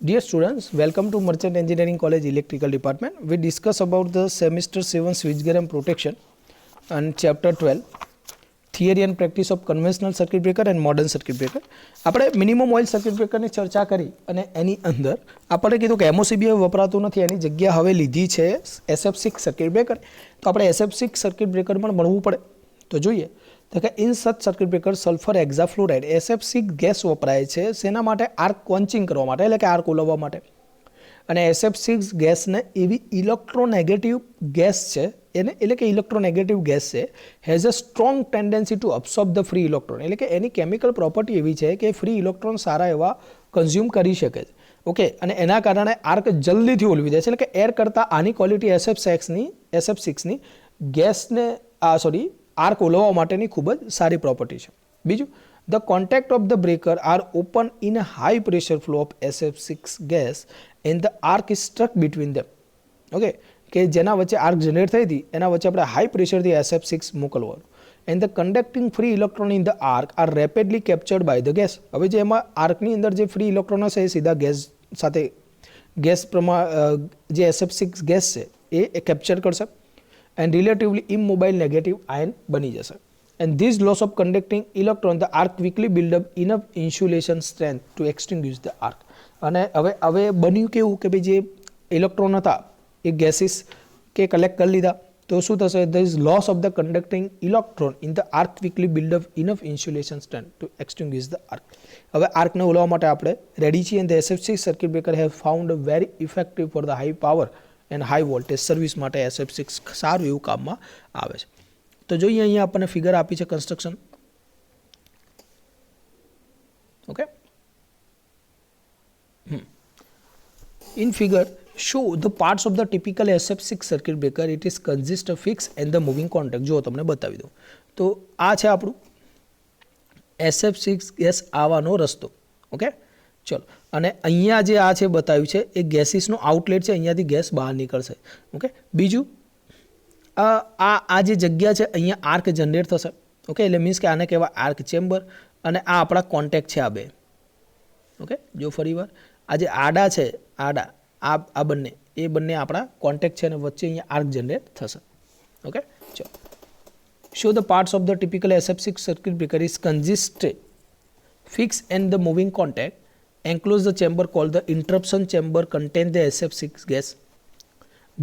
Dear students, welcome to Merchant Engineering College Electrical Department. We discuss about the semester 7 switchgear and protection and chapter 12 theory and practice of conventional circuit breaker and modern circuit breaker. આપણે minimum oil circuit બ્રેકરની ચર્ચા કરી અને એની અંદર આપણે કીધું કે એમઓસીબી વપરાતું નથી, એની જગ્યા હવે લીધી છે SF6 સર્કિટ બ્રેકર. તો આપણે SF6 સર્કિટ બ્રેકર પણ ભણવું પડે. તો જોઈએ તો કે in such circuit breaker sulphur hexafluoride SF6 gas વપરાય છે શેના માટે? આર્ક ક્વન્ચિંગ કરવા માટે, એટલે કે આર્ક ઓલવવા માટે. અને SF6 ગેસને એવી ઇલેક્ટ્રોનેગેટિવ ગેસ છે એને, એટલે કે ઇલેક્ટ્રોનેગેટિવ ગેસ છે, has a strong tendency to absorb the free electron, એટલે કે એની કેમિકલ પ્રોપર્ટી એવી છે કે ફ્રી ઇલેક્ટ્રોન સારા એવા કન્ઝ્યુમ કરી શકે છે. ઓકે, અને એના કારણે આર્ક જલ્દીથી ઓલવી જાય છે, એટલે કે એર કરતાં આની ક્વોલિટી SF6ની ગેસને આર્ક ઓલવવા માટેની ખૂબ જ સારી પ્રોપર્ટી છે. બીજું, the contact of the breaker are open in a high pressure flow of SF6 gas and the arc is struck between them. Okay, કે જેના વચ્ચે આર્ક જનરેટ થઈ હતી એના વચ્ચે આપણે હાઈ પ્રેશરથી SF6 મોકલવાનું. And the conducting free electron in the arc are rapidly captured by the gas. હવે જે એમાં આર્કની અંદર જે ફ્રી ઇલેક્ટ્રોન હશે એ સીધા ગેસ સાથે જે SF6 ગેસ છે એ કેપ્ચર કરશે and relatively immobile negative ion બની જશે. And this loss of conducting electron the arc quickly build up enough insulation strength to extinguish the arc. અને હવે બન્યું કેવું કે ભાઈ જે ઇલેક્ટ્રોન હતા એ ગેસીસ કે કલેક્ટ કરી લીધા, તો શું થશે? The is loss of the conducting electron in the arc quickly build up enough insulation strength to extinguish the arc. હવે આર્કને ઓલવવા માટે આપણે રેડી છીએ. And the SF6 circuit breaker have found very effective for the high power and high voltage service માટે SF6 સારું એવું કામમાં આવે છે. તો જોઈએ અહીંયા આપણને ફિગર આપી છે construction. Okay, in figure show the parts of the typical SF6 circuit breaker. It is consist of fixed and the moving contact. જો તમને બતાવી દઉં તો આ છે આપણું SF6 ગેસ આવવાનો રસ્તો. ઓકે, ચલો, અને અહીંયા જે આ છે બતાવ્યું છે એ ગેસીસનો આઉટલેટ છે, અહીંયાથી ગેસ બહાર નીકળશે. ઓકે, બીજું આ જે જગ્યા છે અહીંયા આર્ક જનરેટ થશે. ઓકે, એટલે મીન્સ કે આને કહેવાય આર્ક ચેમ્બર, અને આ આપણા કોન્ટેક્ટ છે આ બે. ઓકે, જો ફરીવાર આ જે આડા છે, આ બંને એ બંને આપણા કોન્ટેક્ટ છે અને વચ્ચે અહીંયા આર્ક જનરેટ થશે. ઓકે, ચલો, show the parts of the typical SF6 circuit breaker is consisted fix and the moving contact enclose the chamber called the interruption chamber contain the SF6 gas.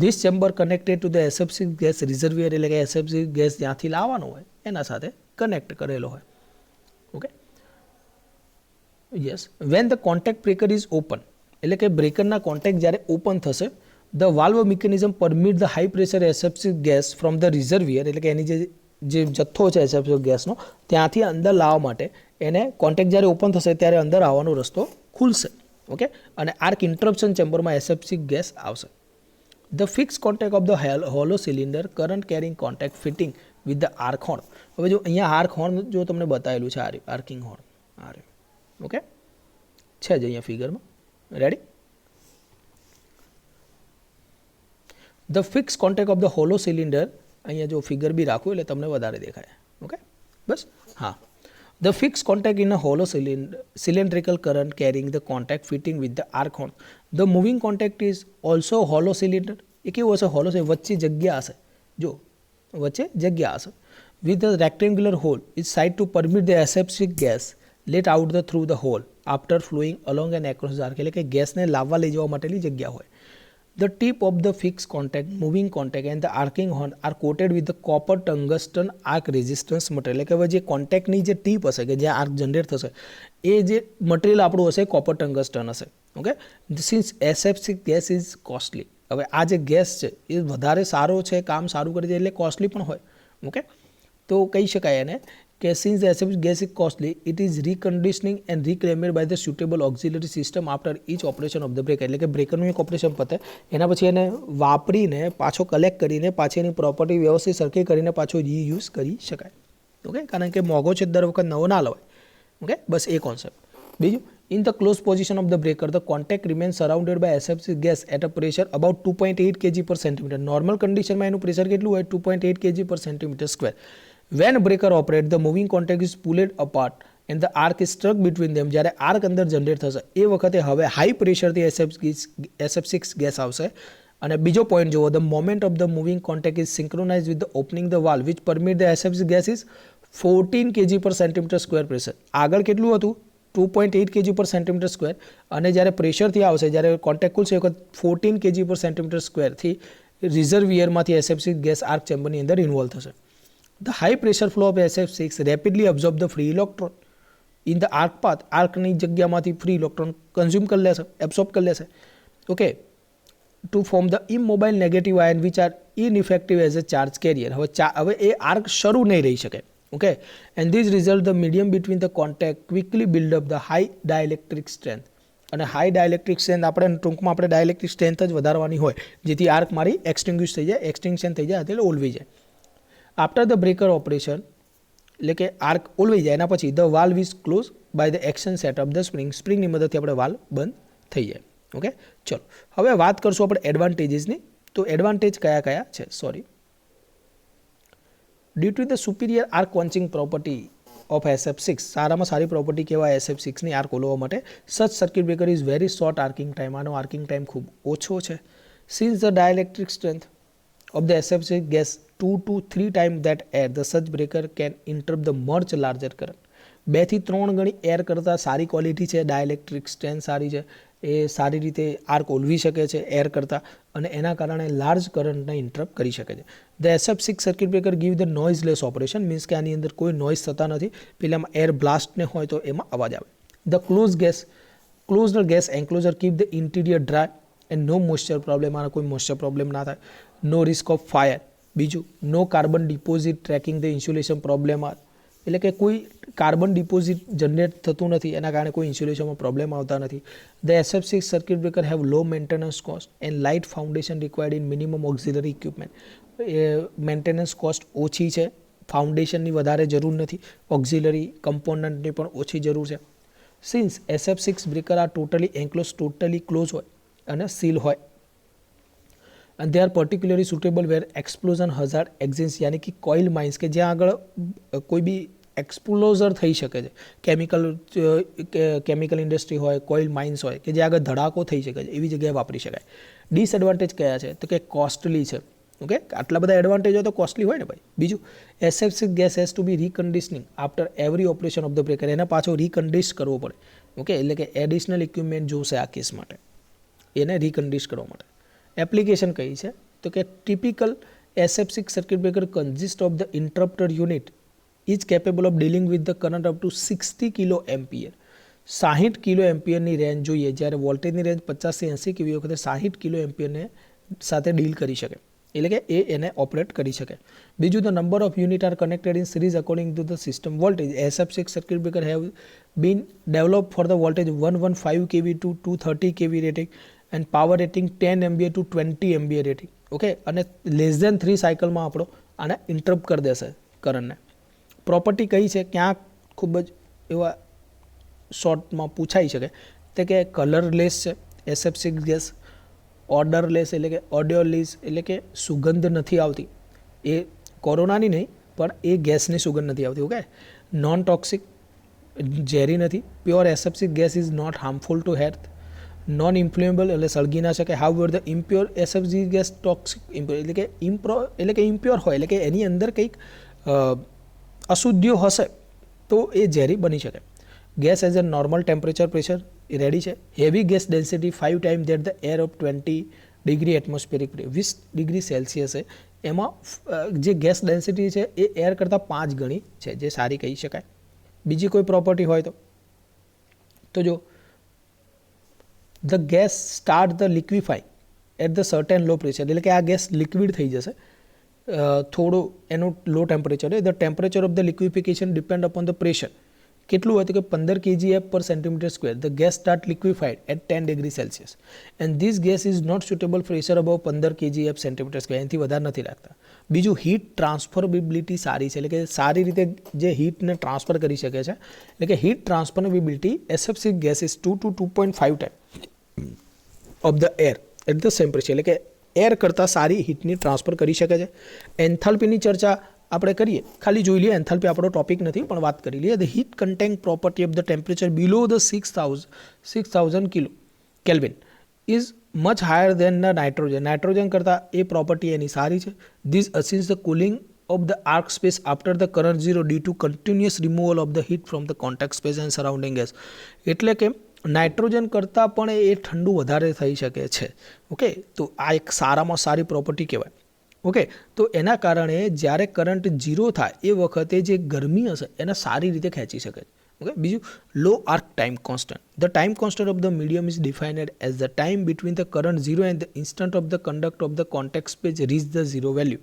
This chamber connected to the SF6 gas reservoir, એટલે કે SF6 gas જ્યાંથી લાવવાનો હોય એના સાથે connect કરેલો હોય. Okay, yes, when the contact breaker is open, એટલે કે બ્રેકરના કોન્ટેક્ટ જ્યારે ઓપન થશે, the valve mechanism permit the high pressure SF6 gas from the reservoir, એટલે કે એની જે જથ્થો છે SF6 ગેસનો ત્યાંથી અંદર લાવવા માટે એને કોન્ટેક્ટ જ્યારે ઓપન થશે ત્યારે અંદર આવવાનો રસ્તો ખુલશે. ઓકે, અને આર્ક ઇન્ટરપ્શન ચેમ્બરમાં SF6 ગેસ આવશે. The fix contact of the hollow cylinder current carrying contact fitting with the arc horn. હવે જો અહીંયા આર્ક હોર્ન જો તમને બતાવેલું છે, આ આર્કિંગ હોર્ન આ રહ્યું. ઓકે, છે જ અહીંયા ફિગરમાં. Ready? The fix contact of the hollow cylinder, અહીંયા જો ફિગર બી રાખવું એટલે તમને વધારે દેખાય. ઓકે, બસ, હા. The fixed contact in a hollow cylindrical current carrying the contact fitting with the arc horn. The moving contact is also hollow cylinder. એ કેવું હશે? હોલો છે, વચ્ચે જગ્યા હશે. જો વચ્ચે જગ્યા હશે. With a rectangular hole is side to permit the SF6 gas let out through the hole after flowing along and across the arc. એટલે કે ગેસને લાવવા લઈ જવા માટેની જગ્યા હોય. The tip of the fixed contact, moving contact and the arcing horn are coated with the copper tungsten arc resistance material. એટલે કે હવે જે કોન્ટેક્ટની જે ટીપ હશે કે જ્યાં આર્ક જનરેટ થશે એ જે મટીરિયલ આપણું હશે કોપર ટંગસ્ટન હશે. Okay, since SF6 gas is costly. હવે આ જે ગેસ છે એ વધારે સારો છે, કામ સારું કરે છે, એટલે કોસ્ટલી પણ હોય. ઓકે, તો કહી શકાય એને કે since the SF6 gas is costly, it is reconditioning and reclaimed by the suitable auxiliary system after each operation of the breaker. એટલે કે બ્રેકરનું એક ઓપરેશન પતે એના પછી એને વાપરીને પાછો કલેક્ટ કરીને પાછી એની પ્રોપર્ટી વ્યવસ્થિત સરખી કરીને પાછો રીયુઝ કરી શકાય. ઓકે, કારણ કે મોંઘો છે દર વખત નવો ના લવાય. ઓકે, બસ એ કોન્સેપ્ટ. બીજું, in the closed position of the breaker, the contact remains surrounded by SF6 gas at a pressure about 2.8 kg per centimeter. Normal કન્ડિશનમાં એનું પ્રેશર કેટલું હોય? 2.8 kg per centimeter square. When breaker operates, the moving contact is pulled apart and the arc is struck between them, જ્યારે arc અંદર generate થશે એ વખતે હવે high પ્રેશરથી SF6 ગેસ આવશે. અને બીજો પોઈન્ટ જુઓ, the moment of the moving contact is synchronise with the opening the valve which permit the SF6 gas is 14 kg per centimetre square pressure. આગળ કેટલું હતું? 2.8 kg પર સેન્ટીમીટર સ્ક્વેર. અને જ્યારે પ્રેશરથી આવશે, જ્યારે કોન્ટેક્ટ ખુલશે એ વખત 14 kg પર સેન્ટીમીટર સ્ક્વેરથી રિઝર્વિયરમાંથી SF6 ગેસ આર્ક ચેમ્બરની અંદર ઇન્વોલ્વ થશે. The high pressure flow of SF6 rapidly absorb the free electron in the arc path. આર્કની જગ્યામાંથી ફ્રી ઇલેક્ટ્રોન કન્ઝ્યુમ કરી લેશે, એબ્સોર્બ કરી લેશે. Okay, to form the immobile negative ion which are ineffective as a charge carrier. હવે એ arc શરૂ નહીં રહી શકે. Okay, and this result the medium between the contact quickly build up the high dielectric strength. અને high dielectric strength આપણે ટૂંકમાં આપણે ડાયલેક્ટ્રિક સ્ટ્રેન્થ જ વધારવાની હોય, જેથી આર્ક મારી એક્સટિંગ્વિશ થઈ જાય, એક્સટિંક્શન થઈ જાય, એટલે ઓલવી જાય. આફ્ટર ધ બ્રેકર ઓપરેશન, એટલે કે આર્ક ઓલવી જાય, એના પછી the valve is close by the action setup the સ્પ્રિંગની મદદથી આપણે વાલ્વ બંધ થઈ જાય. ઓકે, ચલો હવે વાત કરશું આપણે એડવાન્ટેજીસની. તો એડવાન્ટેજ કયા કયા છે? Sorry, due to the superior arc quenching property of SF6, સારામાં સારી પ્રોપર્ટી કહેવાય SF6ની આર્ક ઓલવવા માટે. Such circuit breaker is very short arcing time. આનો આર્કિંગ ટાઈમ ખૂબ ઓછો છે. Since the dielectric strength of the SF6 gas 2 to 3 times that air, the such breaker can interrupt the much larger current. 2 થી 3 ગણી air કરતાં સારી quality છે, dielectric strength સારી છે, એ સારી રીતે આર્ક ઓલવી શકે છે એર કરતાં, અને એના કારણે લાર્જ કરંટને ઇન્ટરપ્ટ કરી શકે છે. The SF6 circuit breaker give the noiseless operation, means કે આની અંદર કોઈ નોઇઝ થતા નથી. પેલામાં એર બ્લાસ્ટને હોય તો એમાં અવાજ આવે. The closed gas enclosure keep the interior dry and no moisture problem. આના કોઈ મોઇસ્ચર પ્રોબ્લેમ ના થાય. No risk of fire. બીજું, no carbon deposit tracking the insulation problem are, એટલે કે કોઈ કાર્બન ડિપોઝિટ જનરેટ થતું નથી, એના કારણે કોઈ ઇન્સ્યુલેશનમાં પ્રોબ્લેમ આવતા નથી. The SF6 circuit breaker have low maintenance cost and light foundation required in minimum auxiliary equipment. Maintenance cost ઓછી છે, ફાઉન્ડેશનની વધારે જરૂર નથી, ઓક્ઝિલરી કમ્પોનન્ટની પણ ઓછી જરૂર છે. Since SF6 breaker are totally close હોય અને સીલ હોય, and they are particularly suitable where explosion hazard exists, यानी कि કોઇલ માઇન્સ કે જ્યાં આગળ કોઈ બી એક્સપ્લોઝર થઈ શકે છે, કેમિકલ ઇન્ડસ્ટ્રી હોય, કોઇલ માઇન્સ હોય કે જ્યાં આગળ ધડાકો થઈ શકે છે, એવી જગ્યાએ વાપરી શકાય. ડિસએડવાન્ટેજ કયા છે? તો કે કોસ્ટલી છે. ઓકે, આટલા બધા એડવાન્ટેજ હોય તો કોસ્ટલી હોય ને ભાઈ. બીજું, SF6 gas has to be reconditioning after every operation of the breaker. એને પાછો રીકન્ડિશ કરવો પડે. ઓકે, એટલે કે એડિશનલ ઇક્વિપમેન્ટ જોશે આ કેસ માટે, એને રીકન્ડિશ કરવા માટે. એપ્લિકેશન કઈ છે? તો કે typical SF6 circuit breaker consist of the interrupter unit is capable of dealing with the current up to 60 kilo ampere. 60 kilo એમ્પિયરની રેન્જ જોઈએ, જ્યારે વોલ્ટેજની રેન્જ 50 થી 80 કેવી વખતે 60 કિલો એમ્પિયરને સાથે ડીલ કરી શકે, એટલે કે એને ઓપરેટ કરી શકે. બીજું, the number of unit are connected in series according to the system voltage. SF6 circuit breaker have been develop for the voltage 115 kV to 230 kV rating and power rating 10 MVA to 20 MVA rating. Okay, અને less than 3 સાયકલમાં આપણો આને interrupt કરી દેશે કરંટને. Property કઈ છે? ક્યાં ખૂબ જ એવા શોર્ટમાં પૂછાઈ શકે તે કે કલરલેસ છે SF6 ગેસ, ઓર્ડરલેસ એટલે કે ઓડિયોલેસ એટલે કે સુગંધ નથી આવતી, એ કોરોનાની નહીં પણ એ ગેસની સુગંધ નથી આવતી. ઓકે, નોન ટોક્સિક, ઝેરી નથી. Pure SF6 gas is not harmful to health. Non inflammable એટલે સળગી ના શકે. However the impure SF6 gas toxic એટલે કે ઇમ્પ્યોર હોય, એટલે કે એની અંદર કંઈક અશુદ્ધિઓ હશે તો એ ઝેરી બની શકે. Gas as a normal temperature pressure ready છે. Heavy gas density 5 times that the air of 20 degree atmospheric 20 degree Celsius છે, એમાં જે ગેસ ડેન્સિટી છે એ એર કરતાં 5 ગણી છે, જે સારી કહી શકાય. બીજી કોઈ પ્રોપર્ટી હોય તો જો the gas start the liquefy at the certain low pressure, એટલે કે આ ગેસ લિક્વિડ થઈ જશે થોડું એનું low temperature. The temperature of the liquefaction depend upon the pressure. કેટલું હોય તો કે 15 kgF per centimetre square. The gas start liquefied at 10 degree Celsius and this gas is not suitable pressure above 15 kgF centimetre square. એનાથી વધારે નથી લાગતા. બીજું, heat ટ્રાન્સફરેબિલિટી સારી છે, એટલે કે સારી રીતે જે હીટને ટ્રાન્સફર કરી શકે છે, એટલે કે heat transferability SF6 gas is 2 to 2.5 times of the air at the same pressure, એટલે કે એર કરતાં સારી હીટની ટ્રાન્સફર કરી શકે છે. એન્થાલ્પીની ચર્ચા આપણે કરીએ, ખાલી જોઈ લઈએ. એન્થાલ્પી આપણો ટોપિક નથી પણ વાત કરી લઈએ. The heat content property of the temperature below the 6000 kelvin is much higher than the nitrogen. Nitrogen કરતાં એ પ્રોપર્ટી એની સારી છે. This eases the cooling of the arc space after the current zero due to continuous removal of the heat from the contact space and surrounding gas. એટલે કે nitrogen કરતાં પણ એ ઠંડુ વધારે થઈ શકે છે. ઓકે, તો આ એક સારામાં સારી પ્રોપર્ટી કહેવાય. ઓકે, તો એના કારણે જ્યારે કરંટ ઝીરો થાય એ વખતે જે ગરમી હશે એને સારી રીતે ખેંચી શકે છે. ઓકે, બીજું low arc time constant. The time constant of the medium is defined as the time between the current zero and the instant of the conduct of the contact space reach the zero value.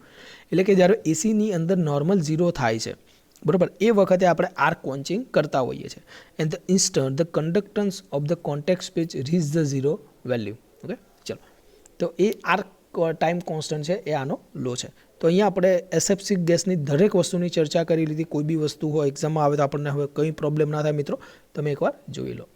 એટલે કે જ્યારે એસીની અંદર normal zero થાય છે, બરાબર, એ વખતે આપણે arc કોન્ચિંગ કરતા હોઈએ છીએ. And the instant the conductance of the contact space reach the zero value. Okay, ચલો, તો એ આર્ક ટાઈમ કોન્સ્ટન્ટ છે એ આનો લો છે. તો અહીંયા આપણે એસએફસી ગેસની દરેક વસ્તુની ચર્ચા કરી લીધી. કોઈ બી વસ્તુ હોય એક્ઝામમાં આવે તો આપણને હવે કંઈ પ્રોબ્લેમ ના થાય મિત્રો, તમે એકવાર જોઈ લો.